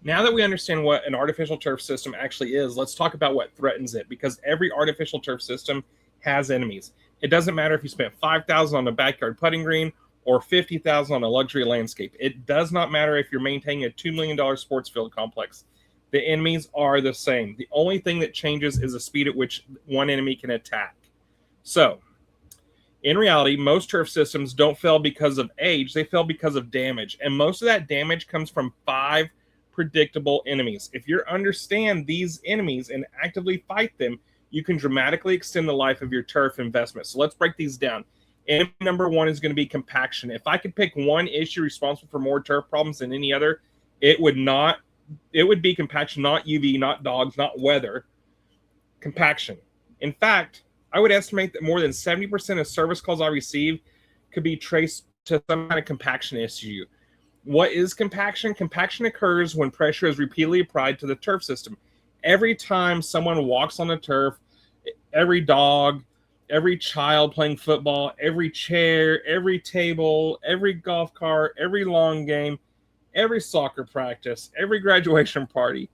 Now that we understand what an artificial turf system actually is, let's talk about what threatens it, because every artificial turf system has enemies. It doesn't matter if you spent $5,000 on a backyard putting green or $50,000 on a luxury landscape. It does not matter if you're maintaining a $2 million sports field complex. The enemies are the same. The only thing that changes is the speed at which one enemy can attack. So, in reality, most turf systems don't fail because of age. They fail because of damage. And most of that damage comes from 5 predictable enemies. If you understand these enemies and actively fight them, you can dramatically extend the life of your turf investment. So let's break these down. Enemy number 1 is going to be compaction. If I could pick one issue responsible for more turf problems than any other, it would be compaction, not UV, not dogs, not weather. Compaction. In fact, I would estimate that more than 70% of service calls I receive could be traced to some kind of compaction issue. What is compaction? Compaction occurs when pressure is repeatedly applied to the turf system. Every time someone walks on the turf, every dog, every child playing football, every chair, every table, every golf cart, every lawn game, every soccer practice, every graduation party,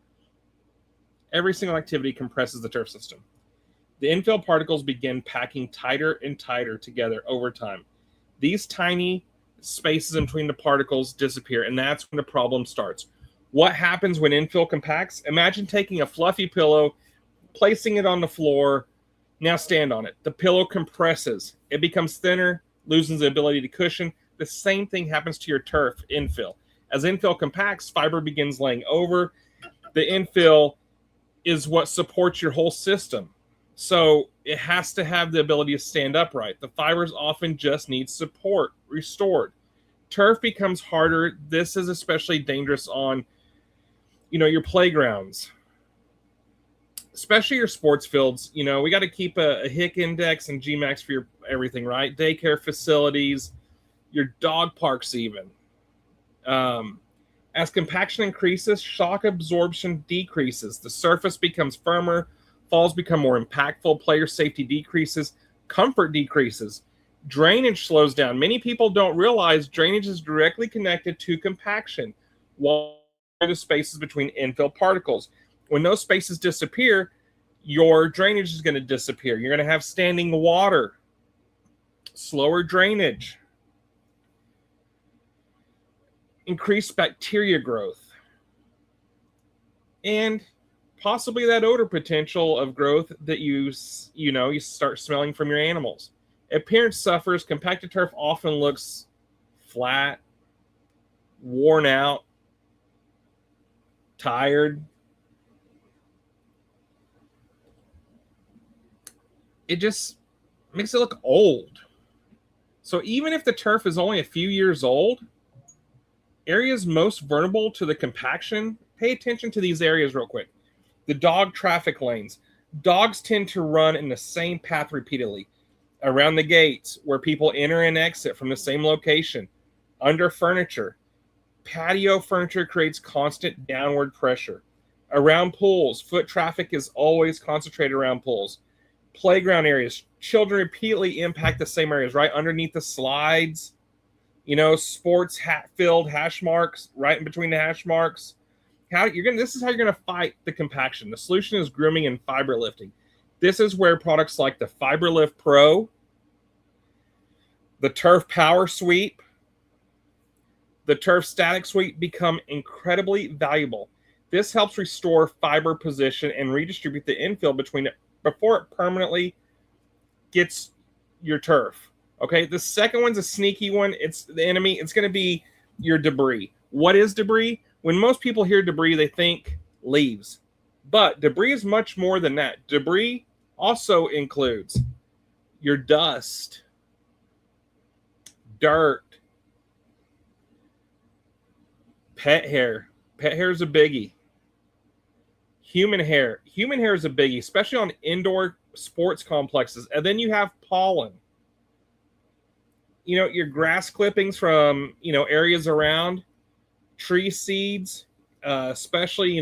every single activity compresses the turf system. The infill particles begin packing tighter and tighter together over time. These tiny spaces in between the particles disappear, and that's when the problem starts. What happens when infill compacts? Imagine taking a fluffy pillow, placing it on the floor. Now stand on it. The pillow compresses. It becomes thinner, loses the ability to cushion. The same thing happens to your turf infill. As infill compacts, fiber begins laying over. The infill is what supports your whole system. So it has to have the ability to stand upright. The fibers often just need support restored. Turf becomes harder. This is especially dangerous on, your playgrounds, especially your sports fields. We got to keep a Hick index and Gmax for your everything, right? Daycare facilities, your dog parks even. As compaction increases, shock absorption decreases. The surface becomes firmer. Falls become more impactful. Player safety decreases. Comfort decreases. Drainage slows down. Many people don't realize drainage is directly connected to compaction. What are the spaces between infill particles? When those spaces disappear, your drainage is going to disappear. You're going to have standing water, slower drainage, increased bacteria growth, and possibly that odor potential of growth that you start smelling from your animals. Appearance suffers. Compacted turf often looks flat, worn out, tired. It just makes it look old. So even if the turf is only a few years old, areas most vulnerable to the compaction, pay attention to these areas real quick. The dog traffic lanes. Dogs tend to run in the same path repeatedly. Around the gates where people enter and exit from the same location. Under furniture. Patio furniture creates constant downward pressure. Around pools, foot traffic is always concentrated around pools. Playground areas. Children repeatedly impact the same areas, right underneath the slides. Sports field hash marks, right in between the hash marks. This is how you're going to fight the compaction. The solution is grooming and fiber lifting. This is where products like the FiberLift Pro, the Turf Power Sweep, the Turf Static Sweep become incredibly valuable. This helps restore fiber position and redistribute the infill between it before it permanently gets your turf. Okay, the second one's a sneaky one. It's the enemy. It's going to be your debris. What is debris? When most people hear debris, they think leaves. But debris is much more than that. Debris also includes your dust, dirt, pet hair. Pet hair is a biggie. Human hair. Human hair is a biggie, especially on indoor sports complexes. And then you have pollen. Your grass clippings from, areas around, tree seeds, especially,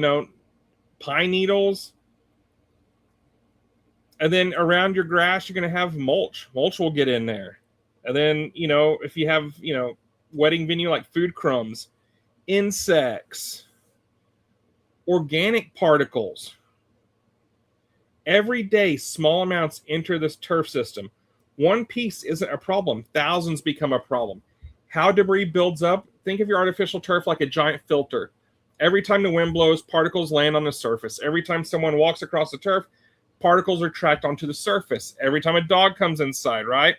pine needles. And then around your grass, you're going to have mulch. Mulch will get in there. And then, if you have, wedding venue like food crumbs, insects, Organic particles. Every day, small amounts enter this turf system. One piece isn't a problem. Thousands become a problem. How debris builds up? Think of your artificial turf like a giant filter. Every time the wind blows, particles land on the surface. Every time someone walks across the turf, particles are tracked onto the surface. Every time a dog comes inside, right?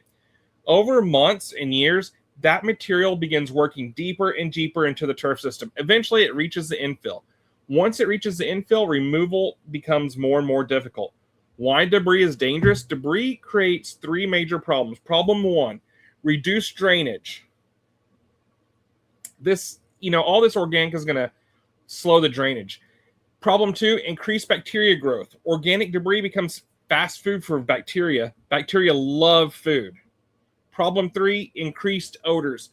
Over months and years, that material begins working deeper and deeper into the turf system. Eventually, it reaches the infill. Once it reaches the infill, removal becomes more and more difficult. Why debris is dangerous? Debris creates three major problems. Problem one, reduced drainage. All this organic is going to slow the drainage. Problem two, increased bacteria growth. Organic debris becomes fast food for bacteria. Bacteria love food. Problem three, increased odors.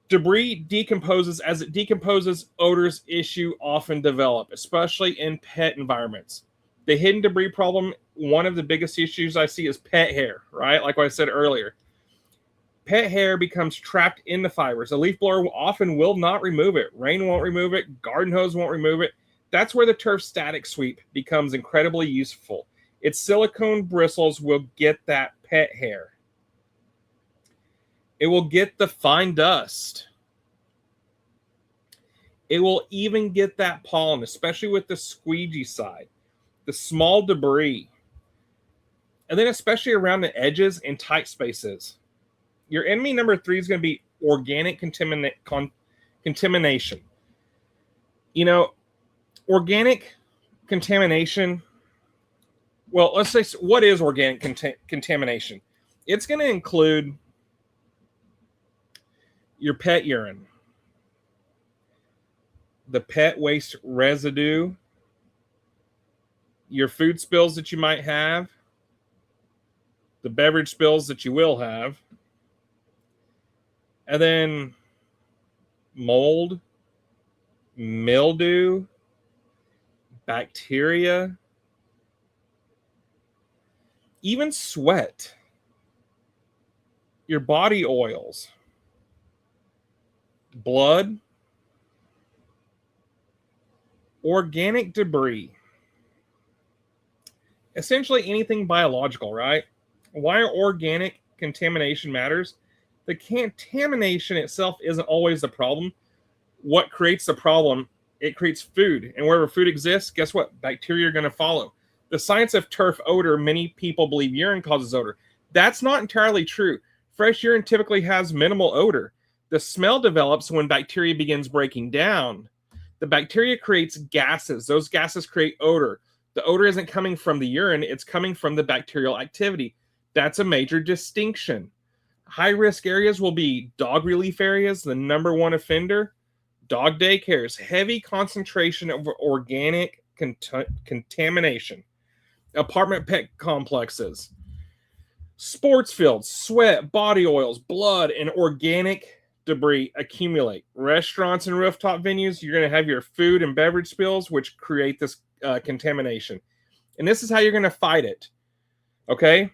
Debris decomposes. As it decomposes, odors issue often develop, especially in pet environments. The hidden debris problem, one of the biggest issues I see is pet hair, right? Like what I said earlier. Pet hair becomes trapped in the fibers. A leaf blower often will not remove it. Rain won't remove it. Garden hose won't remove it. That's where the turf static sweep becomes incredibly useful. Its silicone bristles will get that pet hair. It will get the fine dust. It will even get that pollen, especially with the squeegee side, the small debris, and then especially around the edges and tight spaces. Your enemy number three is going to be organic contamination. Organic contamination. Well, let's say, what is organic contamination? It's going to include your pet urine, the pet waste residue, your food spills that you might have, the beverage spills that you will have, and then mold, mildew, bacteria, even sweat, your body oils, blood, organic debris. Essentially anything biological, right? Why organic contamination matters? The contamination itself isn't always the problem. What creates the problem? It creates food. And wherever food exists, guess what? Bacteria are going to follow. The science of turf odor, many people believe urine causes odor. That's not entirely true. Fresh urine typically has minimal odor. The smell develops when bacteria begins breaking down. The bacteria creates gases. Those gases create odor. The odor isn't coming from the urine. It's coming from the bacterial activity. That's a major distinction. High-risk areas will be dog relief areas, the number one offender, dog daycares, heavy concentration of organic contamination, apartment pet complexes, sports fields, sweat, body oils, blood, and organic debris accumulate. Restaurants and rooftop venues, you're going to have your food and beverage spills, which create this contamination. And this is how you're going to fight it. Okay?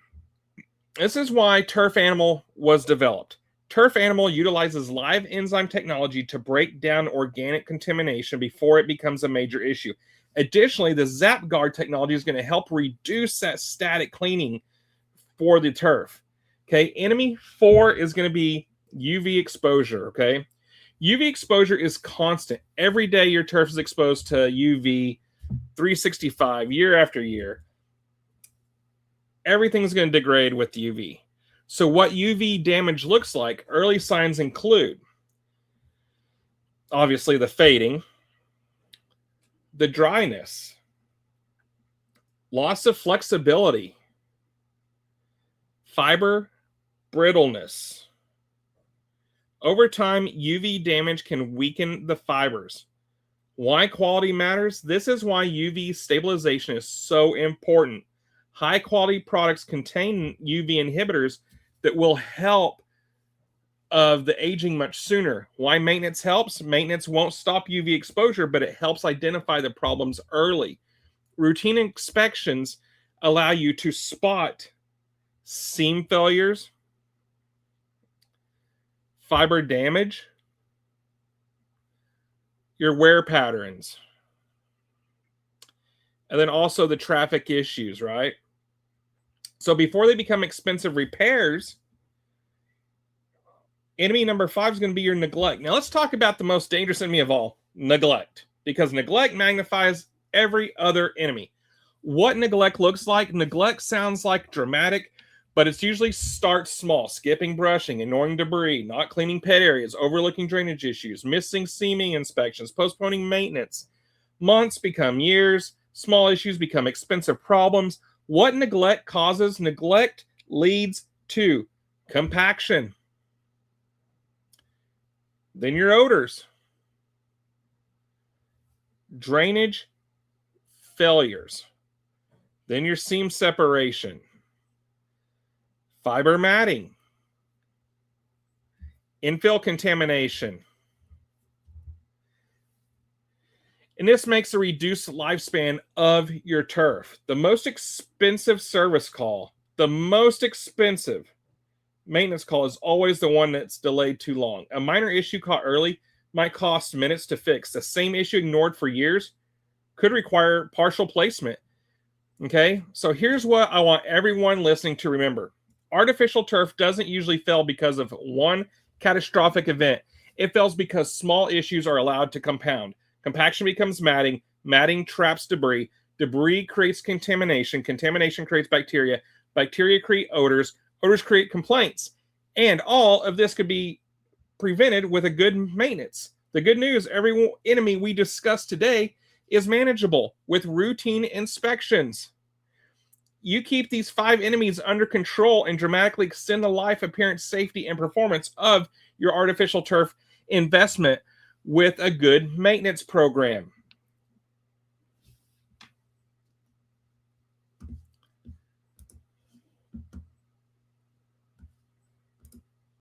This is why Turf Animal was developed. Turf Animal utilizes live enzyme technology to break down organic contamination before it becomes a major issue. Additionally, the ZapGuard technology is going to help reduce that static cleaning for the turf. Okay, enemy 4 is going to be UV exposure. Okay, UV exposure is constant. Every day your turf is exposed to UV 365 year after year. Everything's going to degrade with UV. So what UV damage looks like, early signs include, obviously, the fading, the dryness, loss of flexibility, fiber brittleness. Over time, UV damage can weaken the fibers. Why quality matters? This is why UV stabilization is so important. High quality products contain UV inhibitors that will help of the aging much sooner. Why maintenance helps? Maintenance won't stop UV exposure, but it helps identify the problems early. Routine inspections allow you to spot seam failures, fiber damage, your wear patterns. And then also the traffic issues, right? So before they become expensive repairs, enemy number 5 is going to be your neglect. Now let's talk about the most dangerous enemy of all, neglect, because neglect magnifies every other enemy. What neglect looks like? Neglect sounds like dramatic, but it's usually starts small: skipping brushing, ignoring debris, not cleaning pet areas, overlooking drainage issues, missing seaming inspections, postponing maintenance. Months become years, small issues become expensive problems. What neglect causes? Neglect leads to compaction. Then your odors, drainage failures, then your seam separation, fiber matting, infill contamination. And this makes a reduced lifespan of your turf. The most expensive service call, the most expensive maintenance call is always the one that's delayed too long. A minor issue caught early might cost minutes to fix. The same issue ignored for years could require partial placement. Okay, so here's what I want everyone listening to remember. Artificial turf doesn't usually fail because of one catastrophic event. It fails because small issues are allowed to compound. Compaction becomes matting. Matting traps debris. Debris creates contamination. Contamination creates bacteria. Bacteria create odors. Odors create complaints. And all of this could be prevented with a good maintenance. The good news, every enemy we discussed today is manageable with routine inspections. You keep these 5 enemies under control and dramatically extend the life, appearance, safety, and performance of your artificial turf investment with a good maintenance program.